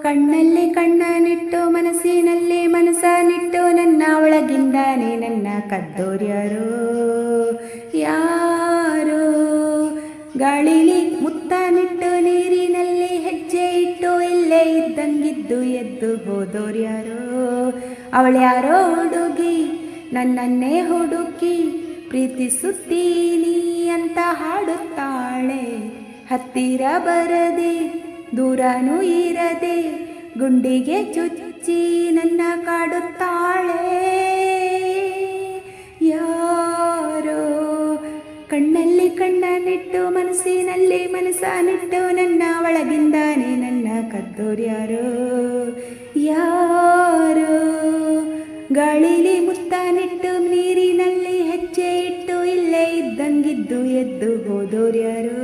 ಕಣ್ಣಲ್ಲಿ ಕಣ್ಣನಿಟ್ಟು ಮನಸ್ಸಿನಲ್ಲಿ ಮನಸ್ಸನಿಟ್ಟು ನನ್ನ ಒಳಗಿಂದಾನೆ ನನ್ನ ಕದ್ದೋರ್ಯಾರೋ ಯಾರೋ. ಗಾಳಿಲಿ ಮುತ್ತನಿಟ್ಟು ನೀರಿನಲ್ಲಿ ಹೆಜ್ಜೆ ಇಟ್ಟು ಇಲ್ಲೇ ಇದ್ದಂಗಿದ್ದು ಎದ್ದು ಹೋದೋರ್ಯಾರೋ. ಅವಳ್ಯಾರೋ ಹುಡುಗಿ ನನ್ನನ್ನೇ ಹುಡುಕಿ ಪ್ರೀತಿಸುತ್ತೀನಿ ಅಂತ ಹಾಡುತ್ತಾಳೆ. ಹತ್ತಿರ ಬರದೆ ದೂರನೂ ಇರದೆ ಗುಂಡಿಗೆ ಚುಚ್ಚಿ ನನ್ನ ಕಾಡುತ್ತಾಳೆ ಯಾರೋ. ಕಣ್ಣಲ್ಲಿ ಕಣ್ಣನಿಟ್ಟು ಮನಸ್ಸಿನಲ್ಲಿ ಮನಸ್ಸನಿಟ್ಟು ನನ್ನ ಒಳಗಿಂದಾನೆ ನನ್ನ ಕದ್ದೋರ್ಯಾರೋ ಯಾರೋ. ಗಾಳಿಲಿ ಮುತ್ತನಿಟ್ಟು ನೀರಿನಲ್ಲಿ ಹೆಜ್ಜೆ ಇಟ್ಟು ಇಲ್ಲೇ ಇದ್ದಂಗಿದ್ದು ಎದ್ದು ಹೋದೋರ್ಯಾರೋ.